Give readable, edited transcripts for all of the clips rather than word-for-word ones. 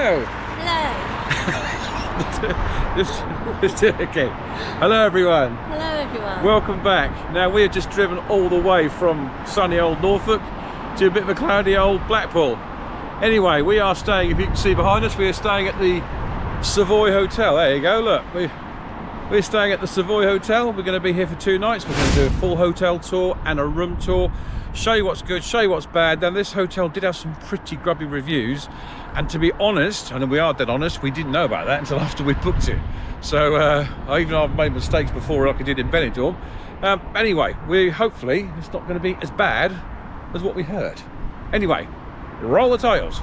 Hello. Hello. Let's do it again. Hello everyone. Hello everyone. Welcome back. Now we have just driven all the way from sunny old Norfolk to a bit of a cloudy old Blackpool. Anyway, we are staying, if you can see behind us, we are staying at the Savoy Hotel. There you go, look. We're staying at the Savoy Hotel. We're going to be here for 2 nights. We're going to do a full hotel tour and a room tour. Show you what's good, show you what's bad. Now this hotel did have some pretty grubby reviews. And to be honest, and we are dead honest, we didn't know about that until after we booked it. So even I've made mistakes before like I did in Benidorm. Anyway, hopefully it's not going to be as bad as what we heard. Anyway, roll the titles.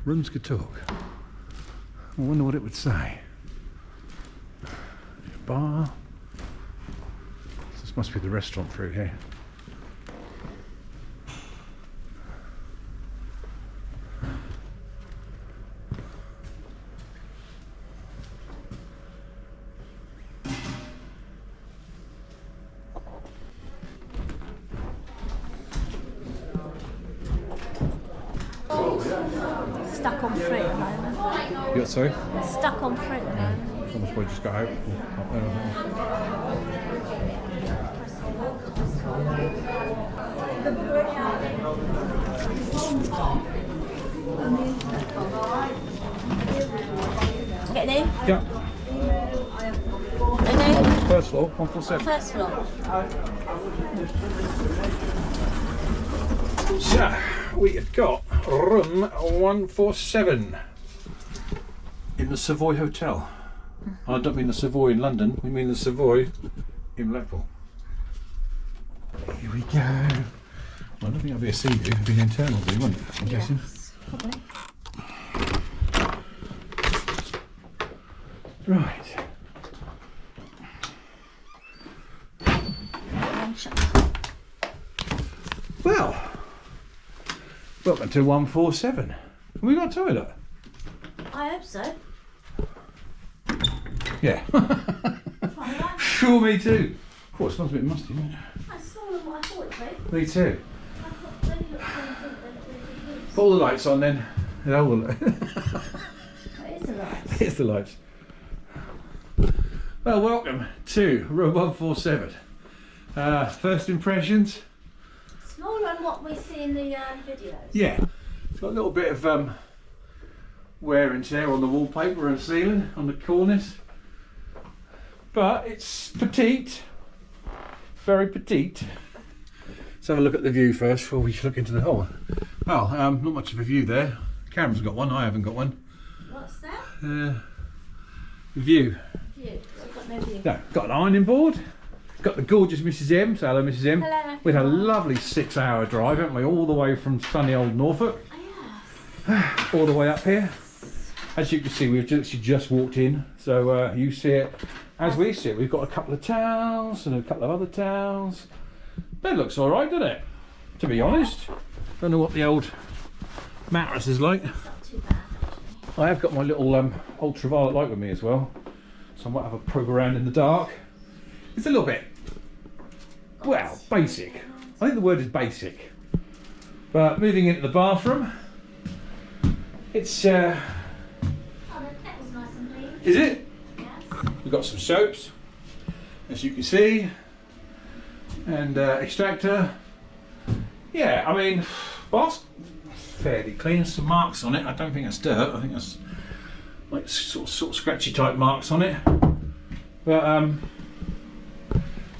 Rooms could talk. I wonder what it would say. Bar. This must be the restaurant through here. Stuck on fruit at the moment. You got, sorry? Stuck on fruit at the moment. Almost probably just got out. Up there, Get any? yeah. Any? First floor, 147. First floor. So, we have got room 147 in the Savoy Hotel. I don't mean the Savoy in London, we mean the Savoy in Blackpool. Here we go. Well, I don't think that'll be a sea view, it'll be an internal view, won't it? I'm guessing. Probably. Right. Well, welcome to 147. Have we got a toilet? I hope so. Yeah. Sure, me too. Oh, it smells a bit musty, doesn't it? That's smaller than what I thought it would be. Me too. I thought when you look at Put all the lights on then. Yeah, all the it is a lot. It's the lights. Well, welcome to room 147. First impressions? Smaller than what we see in the videos. Yeah. It's got a little bit of wear and tear on the wallpaper and ceiling, on the corners. But it's petite. Very petite. Let's have a look at the view first before we look into the hole. Well, not much of a view there. Cameron's got one, I haven't got one. What's that? View. View. I've got no view. No, got an ironing board. Got the gorgeous Mrs M. So hello, Mrs M. Hello. We had a lovely 6-hour drive, haven't we? All the way from sunny old Norfolk. Oh, yes. All the way up here. As you can see, we've just walked in. So you see it as we see it. We've got a couple of towels and a couple of other towels. Bed looks all right, doesn't it? To be honest. Don't know what the old mattress is like. Not too bad, actually. I have got my little ultraviolet light with me as well. So I might have a probe around in the dark. It's a little bit, well, basic. I think the word is basic. But moving into the bathroom, it's Oh, the kettle's nice and clean. is it? Yes. We've got some soaps, as you can see, and extractor. Yeah, I mean, bath's fairly clean. Some marks on it. I don't think that's dirt. I think that's like sort of scratchy type marks on it. But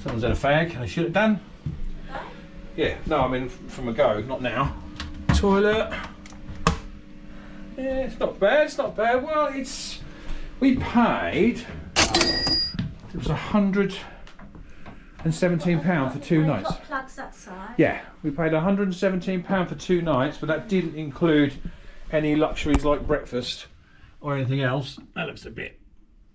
someone's had a fag and they should have done. Yeah, no, I mean from a go, not now. Toilet. Yeah, it's not bad. It's not bad. Well, we paid. It was £117 for 2 nights. Got plugs that side. Yeah, we paid £117 for 2 nights, but that didn't include any luxuries like breakfast or anything else. That looks a bit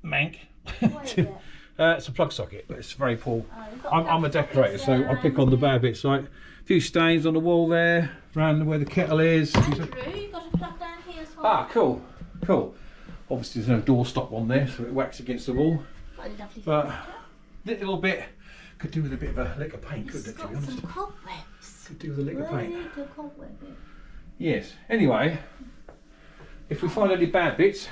mank. What is it? It's a plug socket, but it's very poor. Oh, I'm a decorator, so I pick on the bad bits. Like a few stains on the wall there, around where the kettle is. Andrew, you got a plug down here as well. Ah, cool, cool. Obviously, there's no doorstop on there, so it whacks against the wall. What a lovely But furniture. little bit could do with a bit of a lick of paint, couldn't it? It's To be got honest, some cobwebs. could do with a lick of paint. Really good cobweb bit. Yes. Anyway, if we find any bad bits,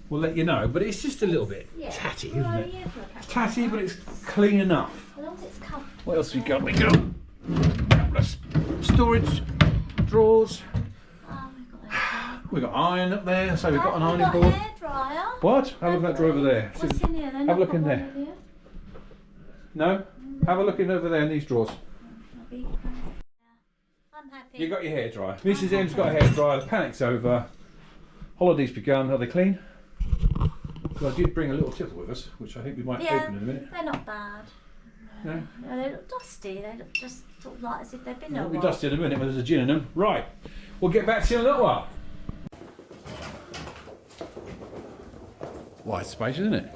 we'll let you know. But it's just a little bit tatty, isn't Well, it? yeah, for a It's cat. tatty, but it's clean enough. As long as it's comfortable. What else we got? We got a couple of storage drawers. Oh, we've got We got iron up there, so we've got an Have you ironing got board. a hairdryer? What? Have a look at that drawer over there. What's in here? Have a look in there. No? Have a look in over there in these drawers. I'm happy. You got your hairdryer. Mrs. M's got a hairdryer. The panic's over. Holidays begun. Are they clean? Well, I did bring a little tipple with us, which I think we might open in a minute. They're not bad. No? No, they look dusty. They look just sort of like as if they've been It'll a be while. dusty in a minute when there's a gin in them. Right. We'll get back to you in a little while. Wide space, isn't it?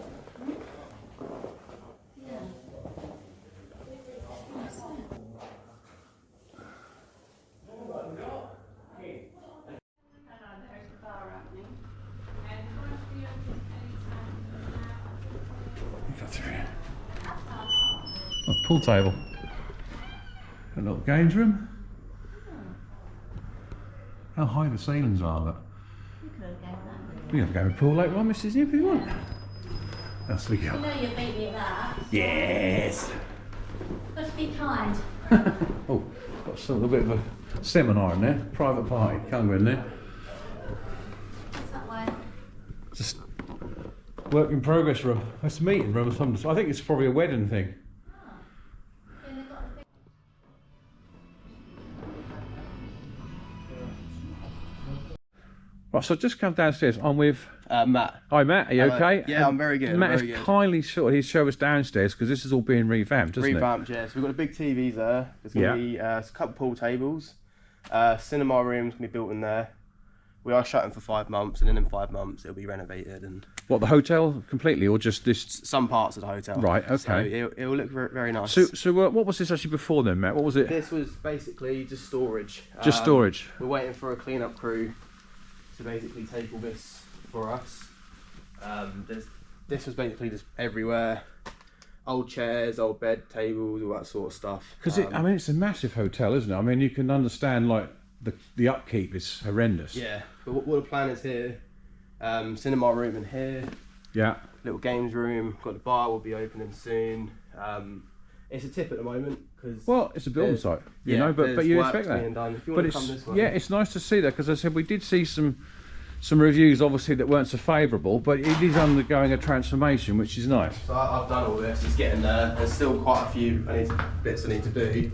A pool table. A little games room. How high the ceilings are, look. You could have gone that. We can have a go to pool later on, Mrs. If you want. That's we go. You know you beat me at that. Yes. Got to be kind. Oh, got a little bit of a seminar in there. Private party. Can't go in there. What's that way? Just work in progress room. It's a meeting room or something. I think it's probably a wedding thing. Yeah, they've got a big... Right, so I've just come downstairs. I'm with. Matt. Hi, Matt. Are you Hello. okay? Yeah, I'm very good. Matt I'm very has good. kindly he'll show us downstairs because this is all being revamped, isn't Revamped, yeah. So we've got the big TVs there. There's going to be a couple pool tables. Cinema room's going to be built in there. We are shutting for 5 months, and then in 5 months it'll be renovated and it? What, the hotel completely, or just this? some parts of the hotel. Right. Okay. So it'll look very nice. So what was this actually before then, Matt? What was it? This was basically just storage. Just storage. We're waiting for a clean-up crew to basically take all this for us. This was basically just everywhere. Old chairs, old bed, tables, all that sort of stuff. Because I mean, it's a massive hotel, isn't it? I mean, you can understand like the upkeep is horrendous. Yeah, but what the plan is here, cinema room in here, Yeah. little games room, got the bar will be opening soon. It's a tip at the moment because Well, it's a building there's- site, you yeah, know, but there's you work expect being that. done. If you But want to come it's this way, yeah, it's nice to see that because I said we did see some reviews obviously that weren't so favourable, but it is undergoing a transformation, which is nice. So I've done all this. It's getting there. There's still quite a few bits I need to do,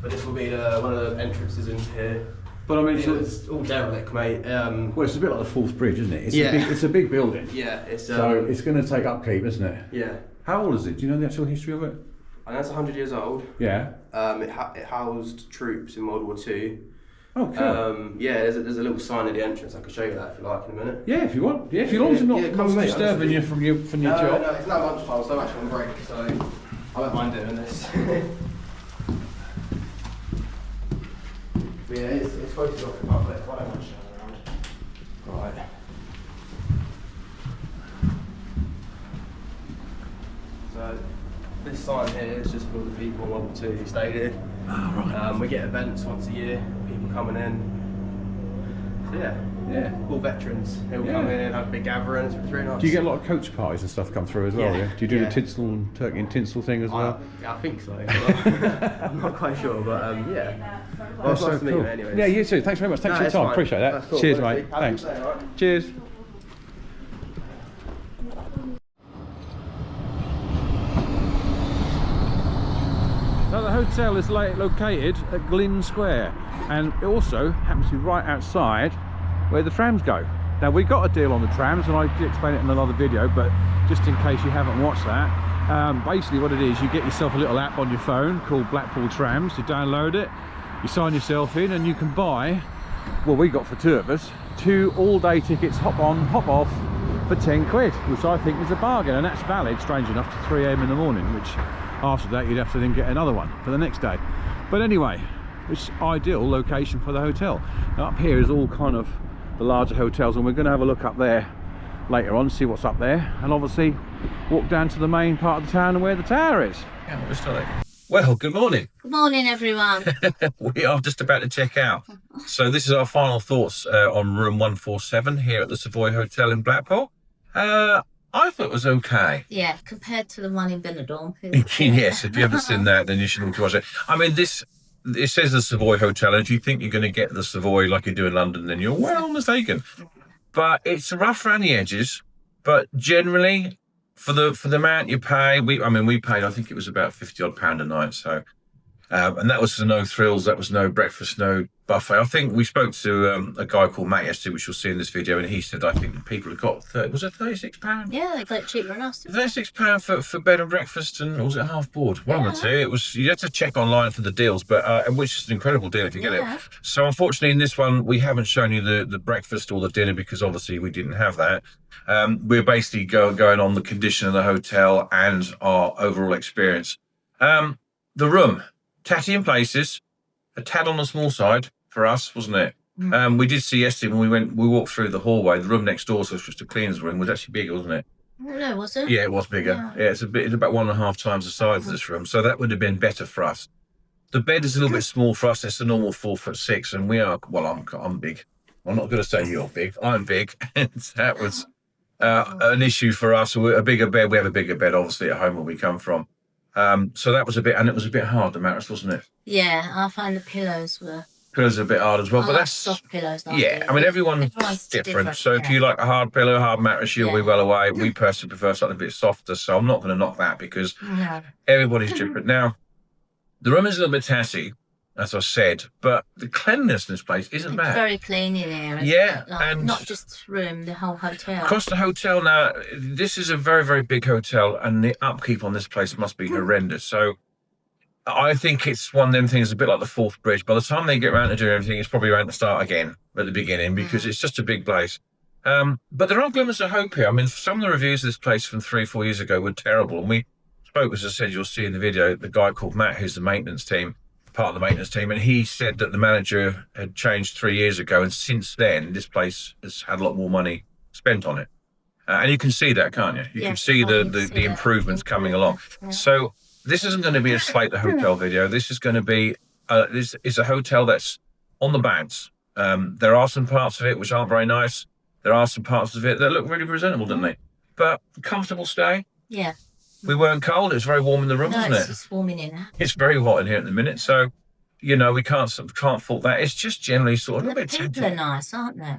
but this will be one of the entrances into here. But I mean, It's all derelict, mate. well, it's a bit like the Fourth Bridge, isn't it? It's Yeah. it's a big building, Yeah, it's so it's going to take upkeep, isn't it? yeah, How old is it? Do you know the actual history of it? and that's 100 years old. Yeah. It housed troops in World War II. Oh, cool. Yeah, there's a little sign at the entrance. I can show you that if you like in a minute. Yeah, if you want. Yeah, if you long as it's not Yeah, come with me, disturbing you from your job. No, it's not lunchtime, so I'm actually on break, so I don't mind doing this. But yeah, it's supposed to be open public. I don't mind showing around. Right. So this sign here is just for the people who want to stay here. Oh, right. We get events once a year, people coming in. So yeah. Yeah, all veterans. They all come in and have big gatherings. It's really nice. Do you get a lot of coach parties and stuff come through as well? Yeah. Do you do the Yeah. tinsel and turkey and tinsel thing as well? I think so. I'm not quite sure, but yeah. Well, it's nice to meet you anyways. Yeah, you too. Thanks very much. Thanks for your time. Fine. Appreciate that. That's cool. Cheers, Honestly. mate. Have a Thanks. good day, all right? Cheers. Now the hotel is located at Glynn Square, and it also happens to be right outside where the trams go. Now we got a deal on the trams, and I did explain it in another video, but just in case you haven't watched that, basically what it is, you get yourself a little app on your phone called Blackpool Trams. You download it, you sign yourself in, and you can buy, well, we got for 2 of us, 2 all-day tickets, hop on, hop off, for 10 quid, which I think is a bargain, and that's valid, strange enough, to 3 AM in the morning, which after that you'd have to then get another one for the next day. But anyway, it's ideal location for the hotel. Now up here is all kind of the larger hotels, and we're going to have a look up there later on, see what's up there, and obviously walk down to the main part of the town and where the tower is. Well, good morning. Good morning, everyone. We are just about to check out. So this is our final thoughts on room 147 here at the Savoy Hotel in Blackpool. I thought it was okay. Yeah, compared to the one in Benidorm. Yes, if you haven't seen that, then you should watch it. I mean, it says the Savoy Hotel, and if you think you're going to get the Savoy like you do in London, then you're well mistaken. But it's rough around the edges, but generally, for the amount you pay, we paid, I think it was about £50-odd a night, so and that was no thrills, that was no breakfast, no buffet. I think we spoke to a guy called Matt yesterday, which you'll see in this video, and he said I think people have got was it £36? Yeah, they got it cheaper than us. £36 for bed and breakfast, and was it half board? One or two. It was, you had to check online for the deals, but which is an incredible deal if you get it. So unfortunately in this one we haven't shown you the breakfast or the dinner, because obviously we didn't have that. We're basically going on the condition of the hotel and our overall experience. The room, tatty in places, a tad on the small side for us, wasn't it? We did see yesterday when we walked through the hallway, the room next door, so it's just a cleaner's room, was actually bigger, wasn't it? No, was it? Yeah, it was bigger. Yeah, it's about 1.5 times the size of this room, so that would have been better for us. The bed is a little bit small for us. It's a normal 4'6", and we are, well, I'm big. I'm not going to say you're big. I'm big. That was an issue for us. A bigger bed. We have a bigger bed, obviously, at home where we come from. So that was and it was a bit hard, the mattress, wasn't it? Yeah, I find the pillows are a bit hard as well, but like that's soft pillows. Yeah, I mean, everyone's different. So if you like a hard pillow, hard mattress, you'll be well away. We personally prefer something a bit softer, so I'm not going to knock that, because everybody's different. Now, the room is a little bit tatty, as I said, but the cleanliness in this place isn't bad. It's very clean in here. Yeah, and not just this room, the whole hotel. Across the hotel now, this is a very, very big hotel, and the upkeep on this place must be horrendous. So I think it's one of them things, a bit like the Forth Bridge. By the time they get around to do everything, it's probably around to start again at the beginning, because it's just a big place. But there are glimmers of hope here. I mean, some of the reviews of this place from 3-4 years ago were terrible. And we spoke, as I said, you'll see in the video, the guy called Matt, who's the maintenance team, part of the maintenance team, and he said that the manager had changed 3 years ago, and since then, this place has had a lot more money spent on it. And you can see that, can't you? You can see the improvements coming along. Yeah. So this isn't going to be a Slate the Hotel video. This is going to be this is a hotel that's on the bounce. There are some parts of it which aren't very nice. There are some parts of it that look really presentable, don't they? But comfortable stay. Yeah. We weren't cold. It was very warm in the room, wasn't it? It's warm in here. It's very hot in here at the minute. So, you know, we can't fault that. It's just generally sort of a bit The people are nice, aren't they?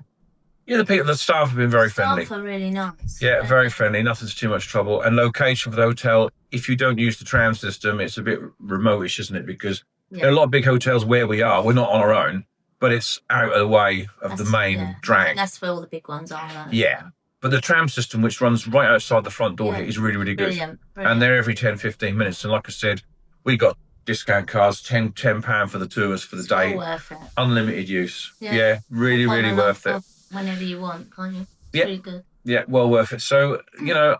Yeah, the staff have been very friendly. Staff are really nice. Yeah, very friendly. Nothing's too much trouble. And location for the hotel, if you don't use the tram system, it's a bit remote-ish, isn't it? Because there are a lot of big hotels where we are. We're not on our own, but it's out of the way of the main drag. That's where all the big ones are. Right? Yeah. But the tram system, which runs right outside the front door here, is really, really good. Brilliant. And they're every 10-15 minutes. And like I said, we got discount cards, £10 for the 2 of us for the day. All worth it. Unlimited use. Yeah, really, really worth it. Whenever you want, can't you? Yeah. Pretty good. Yeah, well worth it. So, you know,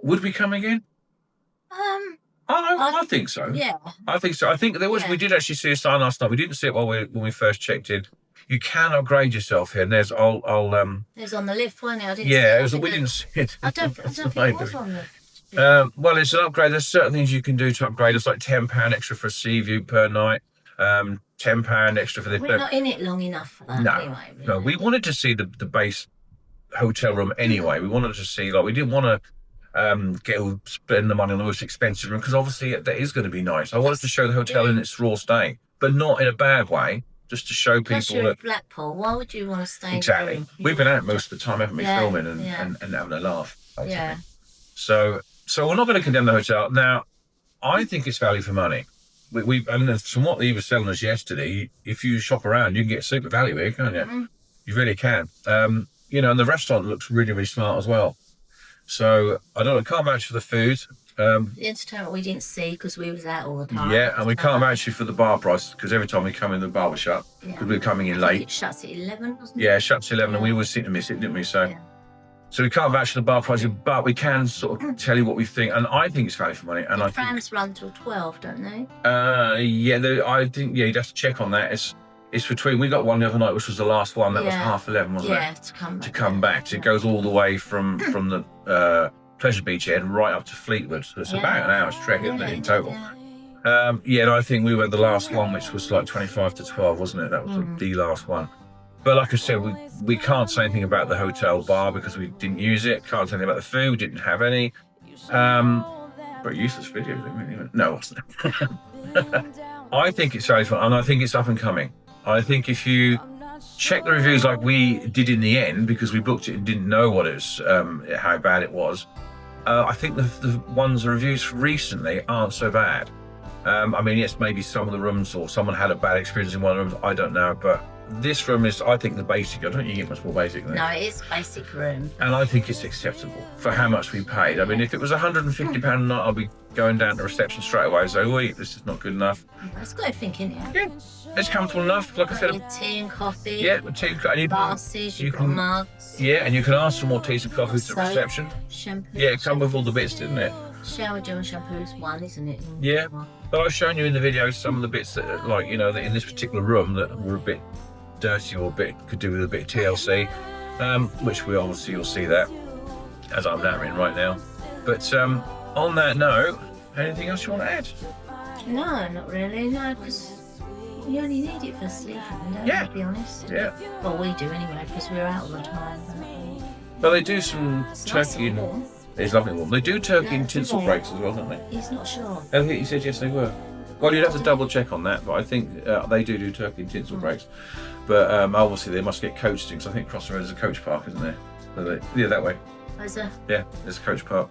would we come again? I think so. Yeah. I think so. I think there was. We did actually see a sign last night. We didn't see it when we first checked in. You can upgrade yourself here. And there's It was on the lift, wasn't it? I didn't see it. We didn't see it. I don't think it was on the well, it's an upgrade. There's certain things you can do to upgrade. It's like £10 extra for a sea view per night. £10 extra for this. We're not in it long enough for that anyway. Really. No, we wanted to see the base hotel room anyway. We wanted to see, like, we didn't want to spend the money on the most expensive room because obviously that is going to be nice. I wanted to show the hotel in its raw state, but not in a bad way. Just to show people you're that at Blackpool, why would you want to stay? Exactly. We've been out most of the time, haven't we, filming and having a laugh. Basically. Yeah. So we're not going to condemn the hotel. Now, I think it's value for money. And from what he was selling us yesterday, if you shop around, you can get super value here, can't you? Mm-hmm. You really can. You know, and the restaurant looks really, really smart as well. So I can't vouch for the food. The entertainment we didn't see because we was out all the time. Yeah, and we can't vouch for the bar price because every time we come in, the bar was shut because we were coming in late. It shuts at 11, doesn't it? Yeah, it shuts at 11, and we always seem to miss it, didn't we? So we can't vouch for the bar price, but we can sort of tell you what we think, and I think it's value for money. And the trams run till 12, don't they? I think you'd have to check on that. It's between. We got one the other night, which was the last one. That was 11:30, wasn't it? Yeah, to come back. It goes all the way from the Pleasure Beach end right up to Fleetwood. So it's about an hour's trek, isn't it, in total? And I think we were the last one, which was like 25 to 12, wasn't it? That was the last one. But like I said, we can't say anything about the hotel bar because we didn't use it. Can't say anything about the food. We didn't have any. But useless video, didn't we? No, it wasn't. I think it's very fun, and I think it's up and coming. I think if you check the reviews like we did in the end, because we booked it and didn't know what it was, how bad it was, I think the reviews recently aren't so bad. I mean, yes, maybe some of the rooms or someone had a bad experience in one of the rooms, I don't know, but this room is, I think, the basic. I don't think you get much more basic than No, it is basic room. And I think it's acceptable for how much we paid. I mean, if it was £150 a night, I'll be going down to reception straight away and say, wait, this is not good enough. That's good thinking, Yeah, it's comfortable enough. Like I said, with tea and coffee. Yeah, with tea and coffee. Glasses, you've got mugs. Yeah, and you can ask for more teas and coffees at reception. Shampoo. Yeah, it come with all the bits, didn't it? Shower gel and shampoo is one, isn't it? Yeah, but I've shown you in the video some of the bits that, like, you know, that in this particular room that were a bit dirty or could do with a bit of TLC, which you'll see that as I'm nattering right now. But on that note, anything else you want to add? No, not really. No, because you only need it for sleeping, don't you? To be honest. Yeah. Well, we do anyway because we're out all the time. Well, they do some turkey and it's lovely warm. They do turkey and tinsel breaks as well, don't they? He's not sure. I think he said yes, they were. Well, you'd have to double check on that, but I think they do turkey and tinsel breaks. But obviously they must get coached because I think across the road there's a coach park, isn't there? So that way. Is there? Yeah, there's a coach park.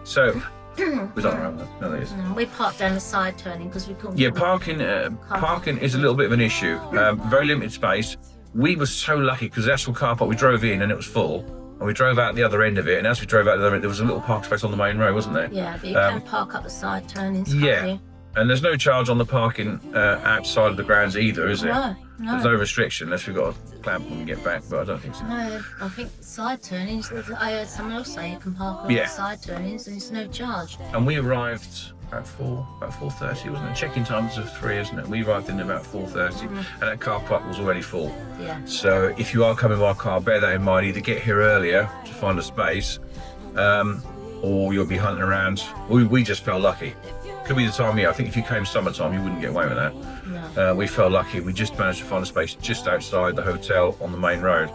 So was that around there? No, there is. We parked down the side turning because we couldn't. Yeah, parking is a little bit of an issue. Very limited space. We were so lucky because the actual car park, we drove in and it was full, and we drove out the other end of it. And as we drove out the other end, there was a little park space on the main road, wasn't there? Yeah, but you can park up the side turnings. Yeah. And there's no charge on the parking outside of the grounds either, is there? No. There's no restriction unless we've got a clamp when we get back, but I don't think so. No, I think side turnings, I heard someone else say you can park on the side turnings and it's no charge. And we arrived about 4:30, wasn't it? Check-in times of 3, isn't it? We arrived in about 4:30 and that car park was already full. Yeah. So if you are coming by car, bear that in mind. Either get here earlier to find a space, or you'll be hunting around. We just felt lucky. Could be the time of year. I think if you came summertime, you wouldn't get away with that. No. We felt lucky. We just managed to find a space just outside the hotel on the main road.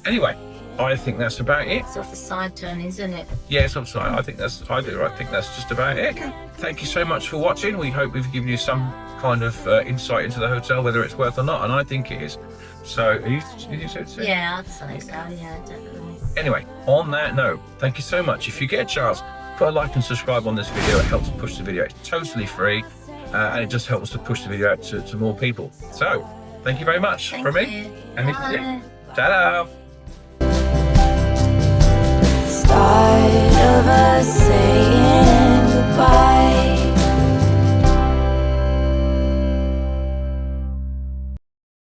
Anyway, I think that's about it. It's off the side turnings, isn't it? Yeah, it's off the side. I think that's just about it. Thank you so much for watching. We hope we've given you some kind of insight into the hotel, whether it's worth or not, and I think it is. So, did you say so? Yeah, I'd say so. Yeah, definitely. Anyway, on that note, thank you so much. If you get a chance, put a like and subscribe on this video. It helps push the video. It's totally free, and it just helps to push the video out to more people. So, thank you very much from me. And this is it. Ta-da! Start of a saying.